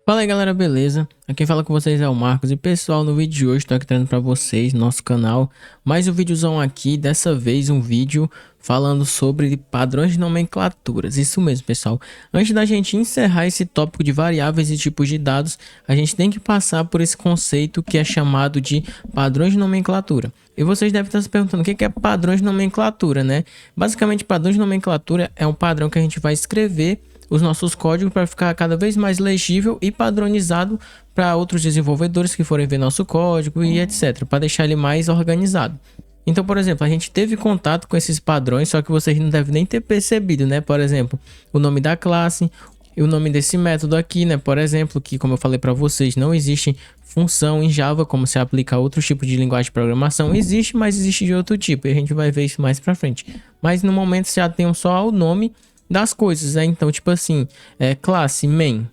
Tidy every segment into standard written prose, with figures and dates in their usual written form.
Fala aí galera, beleza? Aqui quem fala com vocês é o Marcos e pessoal, no vídeo de hoje estou aqui trazendo para vocês nosso canal mais um videozão aqui, dessa vez um vídeo falando sobre padrões de nomenclaturas. Isso mesmo, pessoal. Antes da gente encerrar esse tópico de variáveis e tipos de dados, a gente tem que passar por esse conceito que é chamado de padrões de nomenclatura. E vocês devem estar se perguntando o que é padrões de nomenclatura, né? Basicamente, padrões de nomenclatura é um padrão que a gente vai escrever os nossos códigos para ficar cada vez mais legível e padronizado para outros desenvolvedores que forem ver nosso código e etc, para deixar ele mais organizado. Então, por exemplo, a gente teve contato com esses padrões, só que vocês não devem nem ter percebido, né? Por exemplo, o nome da classe e o nome desse método aqui, né? Por exemplo, que como eu falei para vocês, não existe função em Java como se aplica a outros tipos de linguagem de programação. Existe, mas existe de outro tipo, e a gente vai ver isso mais para frente. Mas no momento já tem só o nome das coisas, né? Então, tipo assim, classe, main,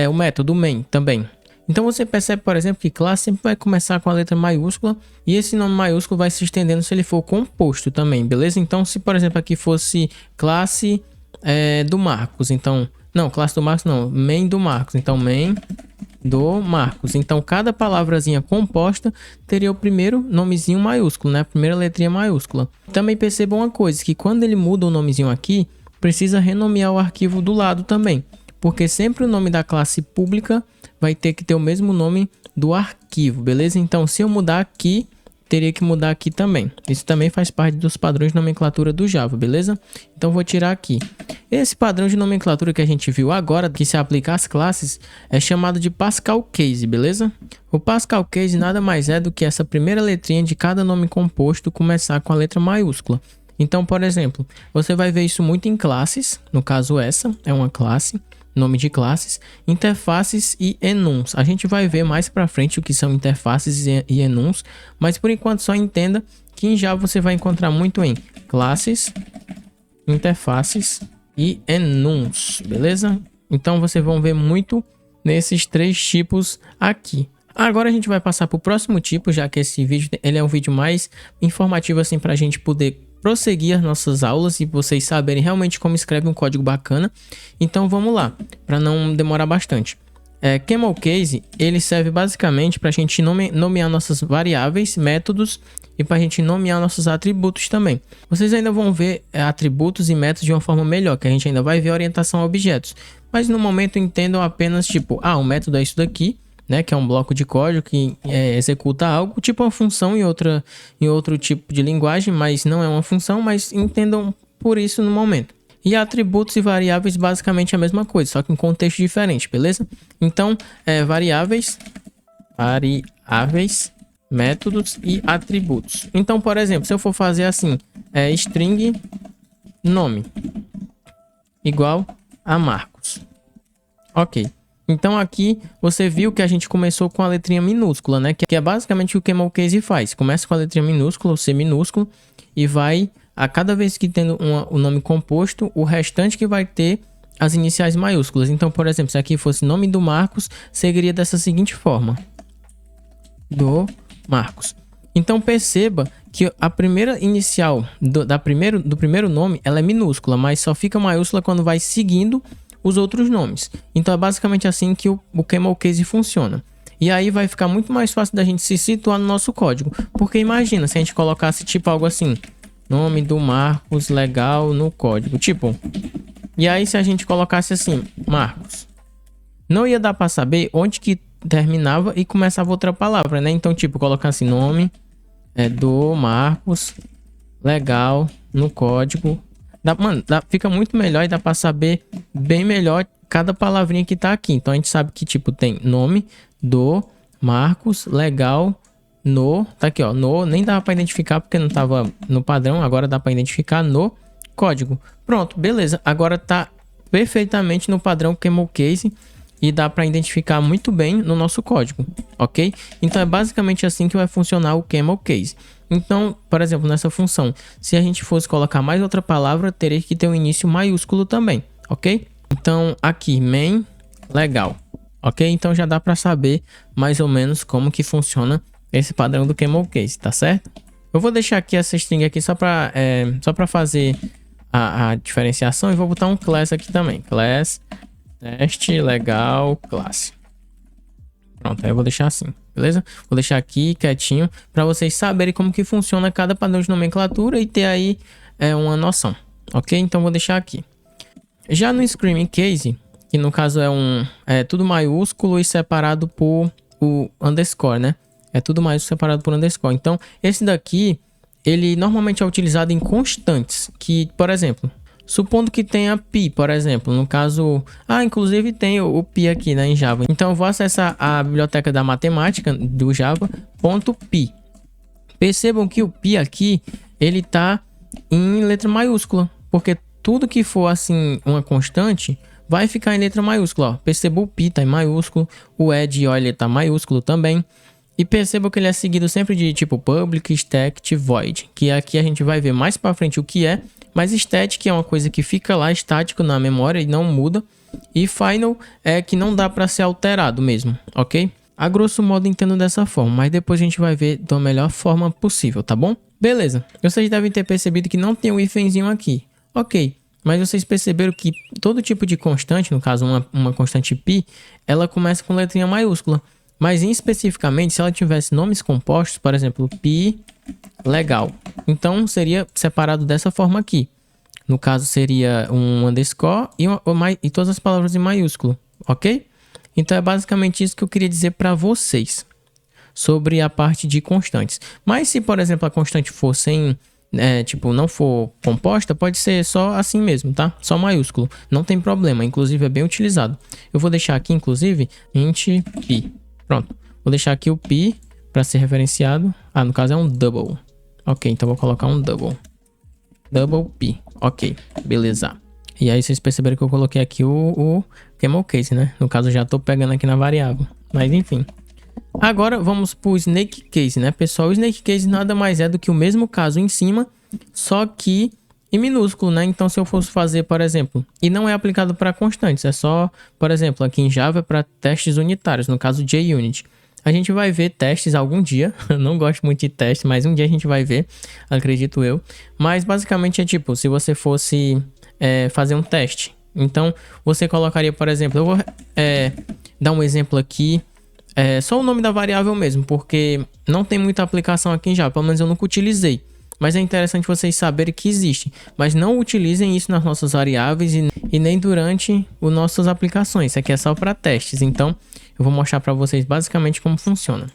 o método main também. Então você percebe, por exemplo, que classe sempre vai começar com a letra maiúscula e esse nome maiúsculo vai se estendendo se ele for composto também, beleza? Então, se por exemplo aqui fosse classe do Marcos, então, não, classe do Marcos não, main do Marcos, então main do Marcos. Então, cada palavrazinha composta teria o primeiro nomezinho maiúsculo, né? A primeira letrinha maiúscula. Também percebam uma coisa, que quando ele muda o nomezinho aqui, precisa renomear o arquivo do lado também, porque sempre o nome da classe pública vai ter que ter o mesmo nome do arquivo, beleza? Então, se eu mudar aqui, teria que mudar aqui também. Isso também faz parte dos padrões de nomenclatura do Java, beleza? Então, vou tirar aqui. Esse padrão de nomenclatura que a gente viu agora, que se aplica às classes, é chamado de Pascal Case, beleza? O Pascal Case nada mais é do que essa primeira letrinha de cada nome composto começar com a letra maiúscula. Então, por exemplo, você vai ver isso muito em classes, no caso essa é uma classe, nome de classes, interfaces e enums. A gente vai ver mais para frente o que são interfaces e enums, mas por enquanto só entenda que em Java você vai encontrar muito em classes, interfaces e enums, beleza? Então vocês vão ver muito nesses três tipos aqui. Agora a gente vai passar para o próximo tipo, já que esse vídeo ele é um vídeo mais informativo assim para a gente poder prosseguir as nossas aulas e vocês saberem realmente como escreve um código bacana. Então vamos lá, para não demorar bastante. Camel Case, ele serve basicamente para a gente nomear nossas variáveis, métodos e para a gente nomear nossos atributos também. Vocês ainda vão ver atributos e métodos de uma forma melhor, que a gente ainda vai ver orientação a objetos. Mas no momento entendam apenas tipo, um método é isso daqui, né, que é um bloco de código que executa algo, tipo uma função em outro tipo de linguagem, mas não é uma função, mas entendam por isso no momento. E atributos e variáveis basicamente a mesma coisa, só que em contexto diferente, beleza? Então, variáveis, métodos e atributos. Então, por exemplo, se eu for fazer assim, string nome igual a Marcos. Ok. Então aqui você viu que a gente começou com a letrinha minúscula, né? Que é basicamente o que o Camel Case faz. Começa com a letrinha minúscula, o C minúsculo, e vai a cada vez que tendo o nome composto, o restante que vai ter as iniciais maiúsculas. Então, por exemplo, se aqui fosse nome do Marcos, seguiria dessa seguinte forma: do Marcos. Então perceba que a primeira inicial do primeiro nome, ela é minúscula, mas só fica maiúscula quando vai seguindo os outros nomes. Então é basicamente assim que o Camel Case funciona. E aí vai ficar muito mais fácil da gente se situar no nosso código. Porque imagina se a gente colocasse tipo algo assim, nome do Marcos legal no código, tipo. E aí se a gente colocasse assim, Marcos, não ia dar para saber onde que terminava e começava outra palavra, né? Então tipo, colocar assim, nome do Marcos legal no código. Fica muito melhor e dá para saber bem melhor cada palavrinha que tá aqui. Então a gente sabe que tipo tem nome do Marcos legal no, tá aqui ó, no, nem dava para identificar porque não tava no padrão, agora dá para identificar no código. Pronto, beleza. Agora tá perfeitamente no padrão Camel Case e dá para identificar muito bem no nosso código, ok? Então é basicamente assim que vai funcionar o Camel Case. Então, por exemplo, nessa função, se a gente fosse colocar mais outra palavra, teria que ter um início maiúsculo também, ok? Então, aqui, main, legal, ok? Então já dá para saber mais ou menos como que funciona esse padrão do Camel Case, tá certo? Eu vou deixar aqui essa string aqui só para fazer a diferenciação e vou botar um class aqui também. Class, teste, legal, classe. Pronto, aí eu vou deixar assim, beleza? Vou deixar aqui quietinho para vocês saberem como que funciona cada padrão de nomenclatura e ter aí uma noção, ok? Então vou deixar aqui. Já no Screaming Case, que no caso é tudo maiúsculo e separado por o underscore, né? É tudo maiúsculo separado por underscore. Então esse daqui, ele normalmente é utilizado em constantes, que, por exemplo, supondo que tenha pi, por exemplo, no caso... inclusive tem o pi aqui, né, em Java. Então eu vou acessar a biblioteca da matemática do Java, .pi. Percebam que o pi aqui, ele tá em letra maiúscula, porque tudo que for assim, uma constante, vai ficar em letra maiúscula, ó. Perceba o pi tá em maiúsculo, o ed, ó, ele tá maiúsculo também. E perceba que ele é seguido sempre de tipo public, static, void, que aqui a gente vai ver mais para frente o que é, mas static é uma coisa que fica lá estático na memória e não muda, e final é que não dá para ser alterado mesmo, ok? A grosso modo entendo dessa forma, mas depois a gente vai ver da melhor forma possível, tá bom? Beleza, vocês devem ter percebido que não tem um hífenzinho aqui, ok? Mas vocês perceberam que todo tipo de constante, no caso uma constante pi, ela começa com letrinha maiúscula. Mas especificamente, se ela tivesse nomes compostos, por exemplo, pi legal, então seria separado dessa forma aqui. No caso, seria um underscore e todas as palavras em maiúsculo, ok? Então é basicamente isso que eu queria dizer para vocês sobre a parte de constantes. Mas se, por exemplo, a constante for sem, não for composta, pode ser só assim mesmo, tá? Só maiúsculo, não tem problema, inclusive é bem utilizado. Eu vou deixar aqui, inclusive, int pi. Pronto, vou deixar aqui o pi para ser referenciado. No caso é um double. Ok, então vou colocar um double. Double pi. Ok, beleza. E aí vocês perceberam que eu coloquei aqui o camel case, né? No caso já estou pegando aqui na variável. Mas enfim. Agora vamos para o snake case, né, pessoal? O snake case nada mais é do que o mesmo caso em cima, só que em minúsculo, né? Então se eu fosse fazer, por exemplo, e não é aplicado para constantes, é só, por exemplo, aqui em Java é para testes unitários, no caso JUnit. A gente vai ver testes algum dia, eu não gosto muito de testes, mas um dia a gente vai ver, acredito eu. Mas basicamente é tipo, se você fosse fazer um teste, então você colocaria, por exemplo, eu vou dar um exemplo aqui, só o nome da variável mesmo, porque não tem muita aplicação aqui em Java, pelo menos eu nunca utilizei. Mas é interessante vocês saberem que existe. Mas não utilizem isso nas nossas variáveis e nem durante as nossas aplicações. Isso aqui é só para testes. Então, eu vou mostrar para vocês basicamente como funciona.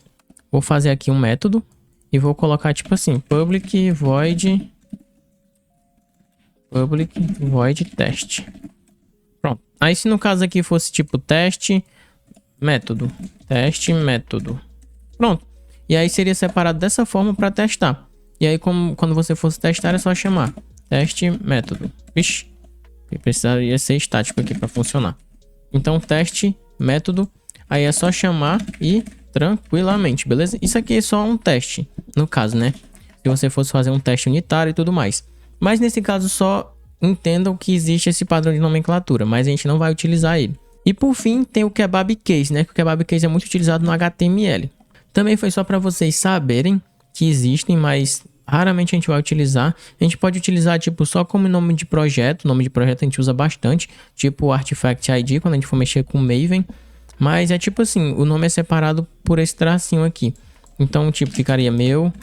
Vou fazer aqui um método e vou colocar tipo assim, public void test. Pronto. Aí se no caso aqui fosse tipo teste método. Pronto. E aí seria separado dessa forma para testar. E aí, quando você fosse testar, é só chamar teste método. Vixe, precisaria ser estático aqui para funcionar. Então, teste método, aí é só chamar e tranquilamente, beleza? Isso aqui é só um teste, no caso, né? Se você fosse fazer um teste unitário e tudo mais. Mas nesse caso, só entendam que existe esse padrão de nomenclatura, mas a gente não vai utilizar ele. E por fim, tem o kebab case, né? Que o kebab case é muito utilizado no HTML. Também foi só para vocês saberem que existem, mas raramente a gente vai utilizar. A gente pode utilizar tipo só como nome de projeto. Nome de projeto a gente usa bastante, tipo Artifact ID quando a gente for mexer com Maven. Mas é tipo assim, o nome é separado por esse tracinho aqui. Então tipo ficaria meu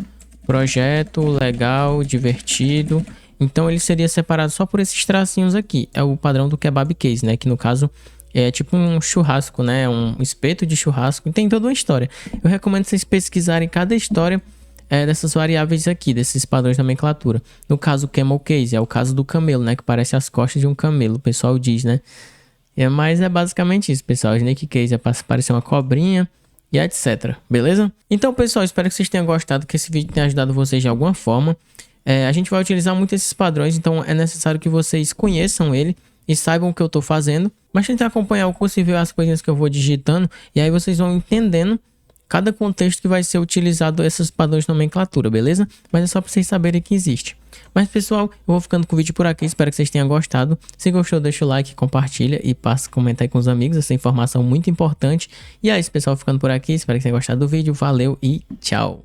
projeto legal, divertido. Então ele seria separado só por esses tracinhos aqui. É o padrão do kebab case, né? Que no caso é tipo um churrasco, né? Um espeto de churrasco. Tem toda uma história. Eu recomendo vocês pesquisarem cada história dessas variáveis aqui, desses padrões de nomenclatura. No caso, camel case é o caso do camelo, né? Que parece as costas de um camelo, o pessoal diz, né? Mas é basicamente isso, pessoal. Snake case é para parecer uma cobrinha e etc. Beleza? Então, pessoal, espero que vocês tenham gostado, que esse vídeo tenha ajudado vocês de alguma forma. A gente vai utilizar muito esses padrões, então é necessário que vocês conheçam ele e saibam o que eu estou fazendo. Mas tentem acompanhar o curso e ver as coisinhas que eu vou digitando, e aí vocês vão entendendo cada contexto que vai ser utilizado esses padrões de nomenclatura, beleza? Mas é só para vocês saberem que existe. Mas pessoal, eu vou ficando com o vídeo por aqui, espero que vocês tenham gostado. Se gostou, deixa o like, compartilha e passa a comentar aí com os amigos, essa informação muito importante. E é isso, pessoal, ficando por aqui, espero que tenham gostado do vídeo, valeu e tchau!